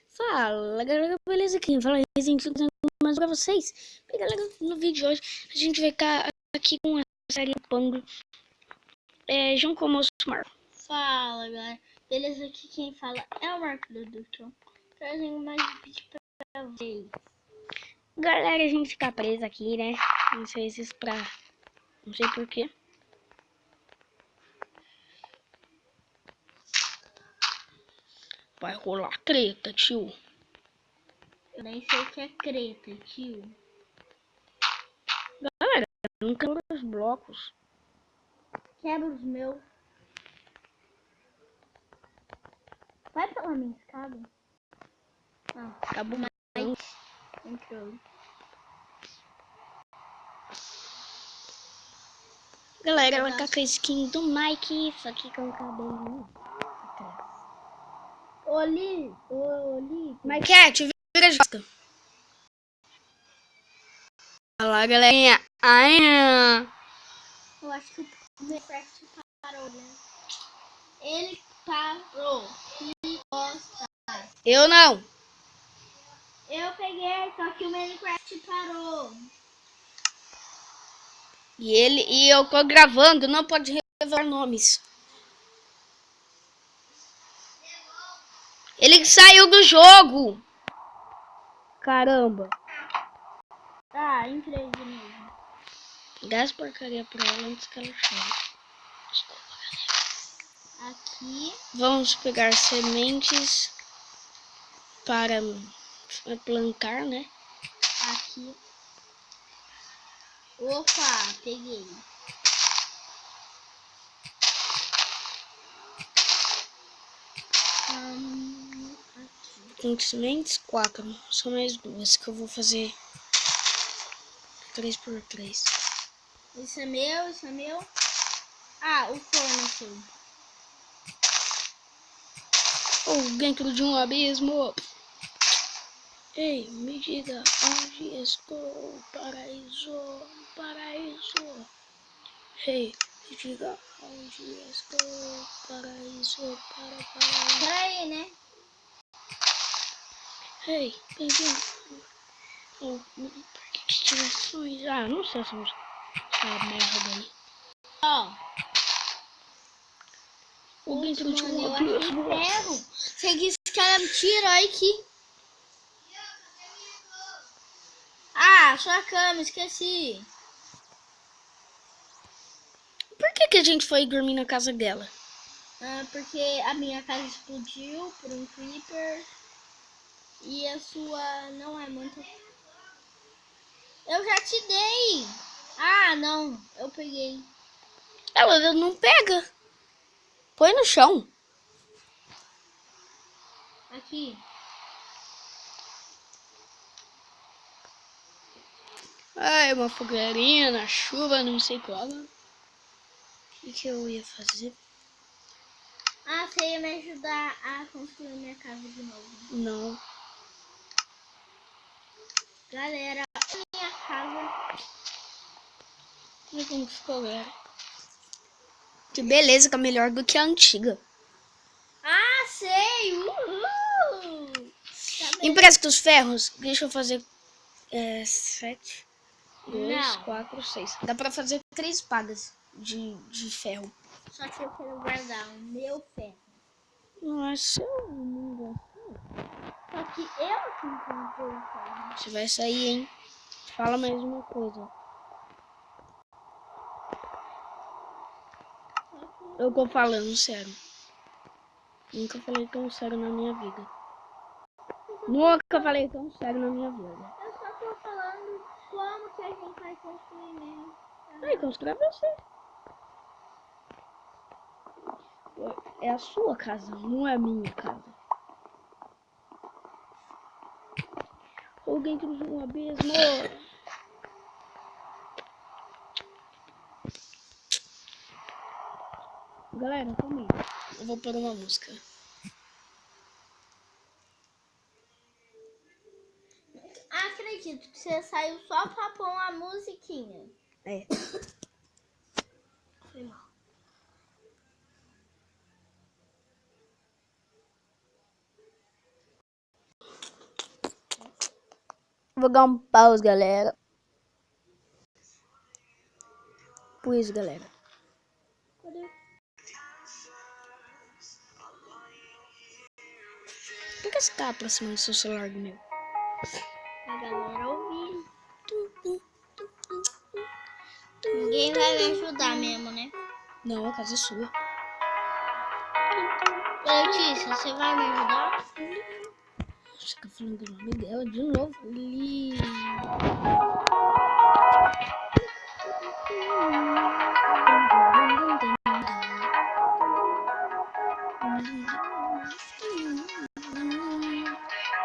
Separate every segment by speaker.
Speaker 1: Fala galera, beleza? Aqui fala Resident Evil mais pra vocês. E galera, no vídeo de hoje a gente vai estar aqui com a série Pango João Comoso Mar.
Speaker 2: Fala galera, beleza? Aqui quem fala é o Marco do Duque, trazendo mais um vídeo pra vocês.
Speaker 1: Galera, a gente fica preso aqui, né? Não sei se isso pra... não sei porquê. Vai rolar treta, tio.
Speaker 2: Eu nem sei o que é creta, tio.
Speaker 1: Galera, não quebra os blocos.
Speaker 2: Quebra os meus. Vai pela minha escada. Não,
Speaker 1: Acabou
Speaker 2: mais. Entrou.
Speaker 1: Galera, ela tá com a skin do Mike, só que com o cabelo atrás.
Speaker 2: Oli.
Speaker 1: Mike, vira a josca. Olha lá, galerinha. Ai,
Speaker 2: Eu acho que o Minecraft parou, né? Ele parou. Que bosta.
Speaker 1: eu não.
Speaker 2: Eu peguei, só que o Minecraft parou.
Speaker 1: E eu tô gravando, não pode revelar nomes. Ele saiu do jogo. Caramba.
Speaker 2: Tá, entrei de novo.
Speaker 1: Dá as porcaria pra ela antes que ela chore. Desculpa, galera.
Speaker 2: Aqui.
Speaker 1: Vamos pegar sementes para plantar, né?
Speaker 2: Aqui. Opa, peguei.
Speaker 1: Aqui. Com sementes, 4. Só mais 2 que eu vou fazer 3x3.
Speaker 2: Isso é meu, isso é meu. Ah, o forno foi.
Speaker 1: Dentro de um abismo. Ei, me diga onde estou, paraíso, paraíso. Ei, me diga onde estou, paraíso, paraíso.
Speaker 2: Peraí, né?
Speaker 1: Ei, bem-vindo. Por que tivesse... Ah, não sei essa música. Essa merda aí.
Speaker 2: Ó.
Speaker 1: Dentro de um
Speaker 2: Eu achei
Speaker 1: abismo.
Speaker 2: ferro. Você disse que era mentira, olha aqui. Ah, sua cama, esqueci.
Speaker 1: Por que a gente foi dormir na casa dela?
Speaker 2: Ah, porque a minha casa explodiu por um creeper. E a sua não é muito... Eu já te dei. Ah, não. Eu peguei.
Speaker 1: Ela não pega. Põe no chão.
Speaker 2: Aqui.
Speaker 1: Ai, uma fogueirinha na chuva, não sei como. O que eu ia fazer?
Speaker 2: Ah, você ia me ajudar a construir minha casa de novo.
Speaker 1: Não.
Speaker 2: Galera, a minha casa.
Speaker 1: Olha como ficou, galera. Que beleza, que é melhor do que a antiga.
Speaker 2: Ah, sei! Uhul! Tá bem.
Speaker 1: Empresta os ferros. Deixa eu fazer 7, 2,
Speaker 2: Não.
Speaker 1: 4, 6. Dá pra fazer 3 espadas de ferro.
Speaker 2: Só que eu quero guardar o meu ferro.
Speaker 1: Nossa, não gosto.
Speaker 2: Só que eu que encontrei o ferro.
Speaker 1: Você vai sair, hein? Fala mais uma coisa. Eu tô falando sério. Nunca falei tão sério na minha vida. Nunca falei tão sério na minha vida.
Speaker 2: Eu só tô falando como que a gente vai construir mesmo.
Speaker 1: Aí, constrói você. É a sua casa, não é a minha casa. Ou dentro de um abismo. Galera, calma aí. Eu vou pôr uma música.
Speaker 2: Acredito que você saiu só pra pôr uma musiquinha.
Speaker 1: É. Foi mal. Vou dar um pause, galera. Pois, galera.
Speaker 2: Cadê?
Speaker 1: Por que você tá aproximando do seu celular do meu?
Speaker 2: A galera ouvir. Ninguém vai me ajudar mesmo, né?
Speaker 1: Não, a casa é sua.
Speaker 2: Letícia, você vai me ajudar?
Speaker 1: Você tá falando o nome dela de novo. Li.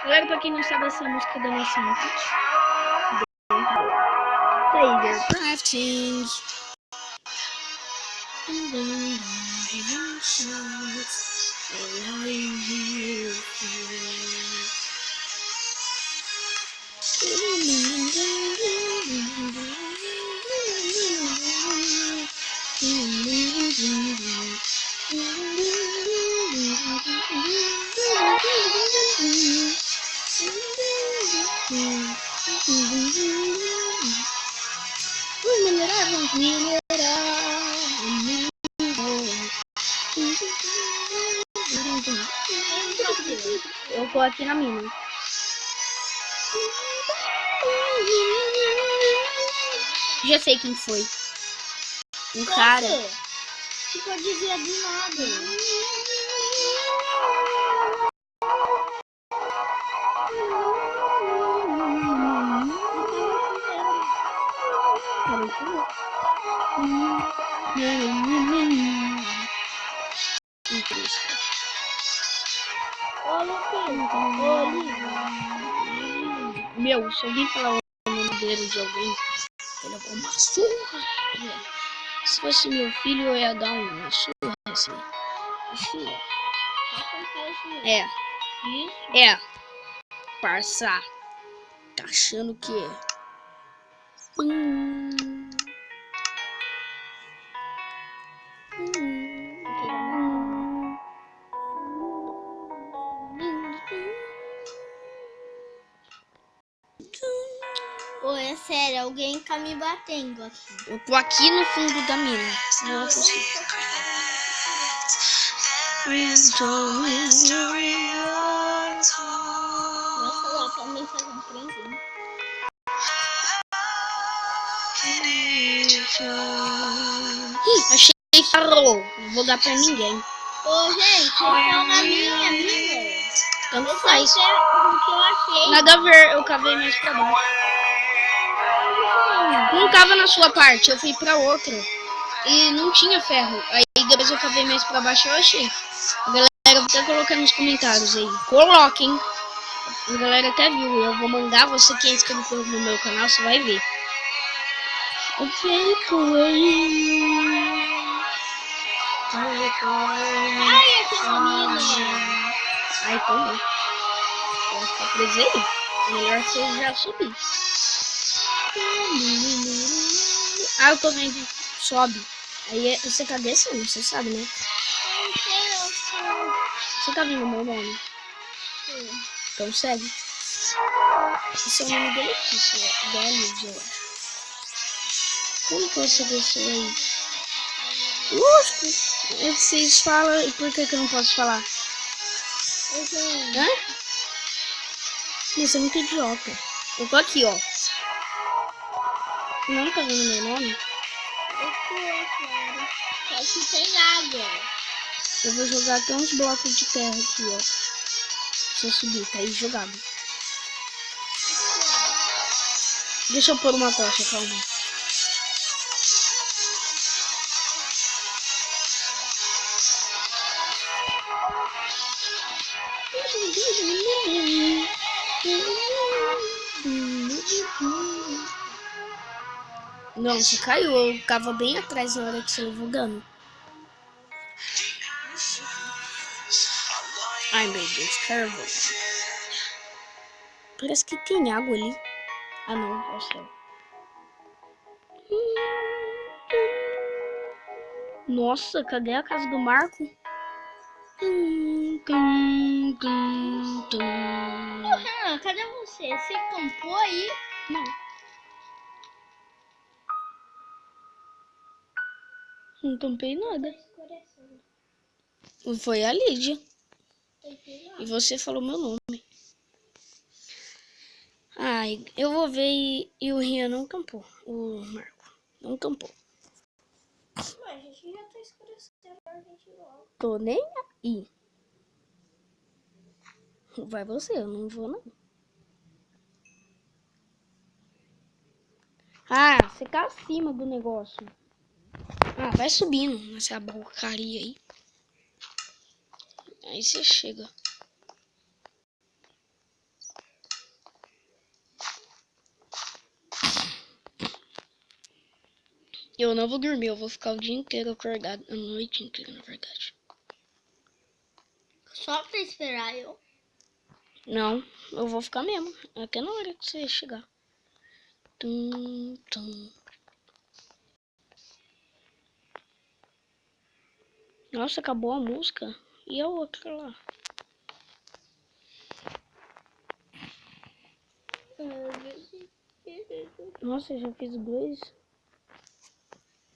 Speaker 1: Galera, pra quem não sabe, essa música da nossa Laser Crafting. Eu tô aqui na mina. Já sei quem foi. Um cara.
Speaker 2: Ficou dizendo do nada.
Speaker 1: Meu, se alguém falar o nome dele de alguém, ele é uma surra. Se fosse meu filho, eu ia dar uma surra assim. Assim, é. É. Parça. Tá achando que é?
Speaker 2: Pô, é sério, alguém tá me batendo aqui.
Speaker 1: Eu tô aqui no fundo da mina. Não é possível.
Speaker 2: Nossa, lá também faz um trenzinho.
Speaker 1: Achei que parou. Não vou dar pra ninguém.
Speaker 2: Ô, gente, estão na minha mina.
Speaker 1: Tanto faz.
Speaker 2: O que eu achei.
Speaker 1: Nada a ver, eu cavei mais pra baixo. Não tava na sua parte, eu fui pra outra. E não tinha ferro. Aí depois eu cavei mais pra baixo, eu achei. A galera, vou até colocar nos comentários aí. Coloquem. A galera até viu. Eu vou mandar, você que é inscrito no meu canal, você vai ver.
Speaker 2: Ai, essa mina.
Speaker 1: Ai, também. Vou ficar preso aí. Melhor você já subir. Ah, eu tô vendo. Sobe. Aí você tá descendo, você sabe, né? Você tá vendo o meu nome? Então segue. Esse é o nome dele aqui, Délio, eu acho. Como que você desceu aí? Lógico. Vocês falam, e por que eu não posso falar? Hã? Você é muito idiota. Eu tô aqui, ó. Não tá vendo meu nome?
Speaker 2: Aqui tem água.
Speaker 1: Eu vou jogar até uns blocos de terra aqui, ó. Se eu subir, tá aí jogado. Deixa eu pôr uma tocha, calma. Não, você caiu. Eu tava bem atrás na hora que você levou dano. Ai, meu Deus, carvão. Parece que tem água ali. Ah, não, é o céu. Nossa, cadê a casa do Marco?
Speaker 2: Renan, cadê cadê você? Você campou aí?
Speaker 1: Não. Não tampei nada. Foi a Lídia. E você falou meu nome. Ai, eu vou ver e o Rian não campou. O Marco não campou.
Speaker 2: Mas a gente já tá escurecendo, a gente volta.
Speaker 1: Tô nem aí. Vai você, eu não vou não. Ah, você tá acima do negócio. Ah, vai subindo nessa porcaria aí. Aí você chega. Eu não vou dormir, eu vou ficar o dia inteiro acordado. A noite inteira, na verdade.
Speaker 2: Só pra esperar eu.
Speaker 1: Não, eu vou ficar mesmo. Até na hora que você chegar. Tum, tum. Nossa, acabou a música. E a outra lá? Nossa, eu já fiz dois.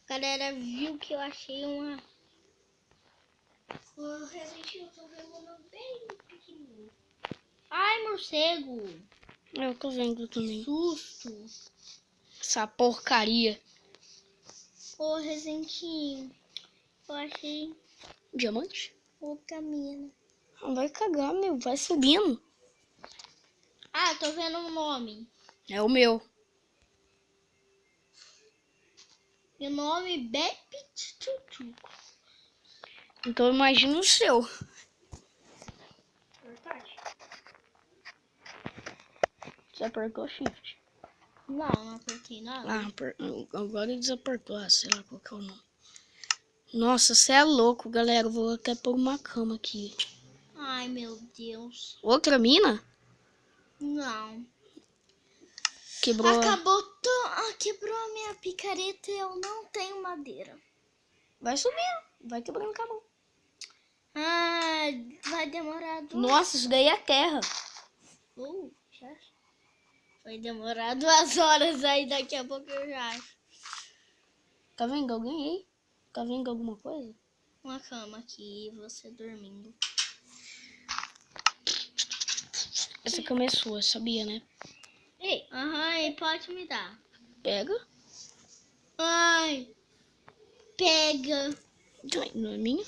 Speaker 2: A galera viu que eu achei uma... O Resident Evil tô vendo bem pequenininho. Ai, morcego.
Speaker 1: Eu tô vendo também.
Speaker 2: Susto.
Speaker 1: Essa porcaria.
Speaker 2: Ô, Resident Evil, eu achei
Speaker 1: Diamante?
Speaker 2: o caminho.
Speaker 1: Vai cagar, meu. Vai subindo.
Speaker 2: Ah, tô vendo o nome.
Speaker 1: É o meu.
Speaker 2: Meu nome é Beppe Tchutchuco.
Speaker 1: Então imagina o seu.
Speaker 2: Verdade.
Speaker 1: Você apertou shift.
Speaker 2: Não, não apertei nada.
Speaker 1: Agora ele desapertou. Ah, sei lá qual que é o nome. Nossa, você é louco, galera. Eu vou até pôr uma cama aqui.
Speaker 2: Ai, meu Deus.
Speaker 1: Outra mina?
Speaker 2: Não.
Speaker 1: Quebrou.
Speaker 2: Acabou quebrou a minha picareta e eu não tenho madeira.
Speaker 1: Vai subindo. Vai quebrando com a mão.
Speaker 2: Ah, vai demorar
Speaker 1: Nossa, isso daí é terra.
Speaker 2: Já. Vai demorar 2 horas aí, daqui a pouco eu já acho.
Speaker 1: Tá vendo alguém aí? Tá vendo alguma coisa?
Speaker 2: Uma cama aqui e você dormindo.
Speaker 1: Essa cama é sua, sabia, né?
Speaker 2: Ei, e pode me dar.
Speaker 1: Pega.
Speaker 2: Ai, pega.
Speaker 1: Não é minha?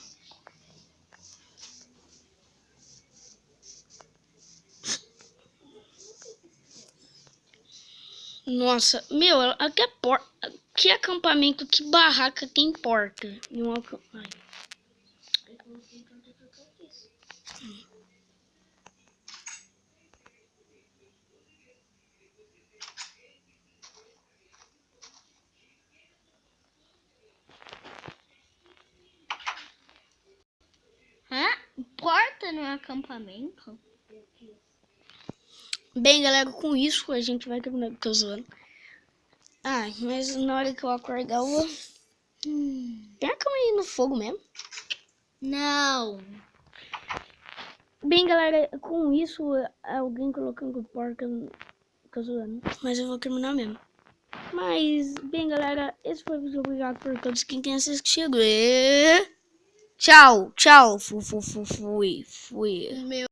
Speaker 1: Nossa, meu, até porta. Que acampamento, que barraca tem porta? E um acampamento.
Speaker 2: Porta no acampamento?
Speaker 1: Bem, galera, com isso a gente vai terminar. Tô zoando. Ah, mas na hora que eu acordar, eu vou. Tem a cama aí no fogo mesmo.
Speaker 2: Não.
Speaker 1: Bem, galera, com isso, alguém colocando porca. Tô zoando. Mas eu vou terminar mesmo. Mas, bem, galera, esse foi o vídeo. Obrigado por todos quem tem assistido. E... Tchau, tchau. Fui.
Speaker 2: Meu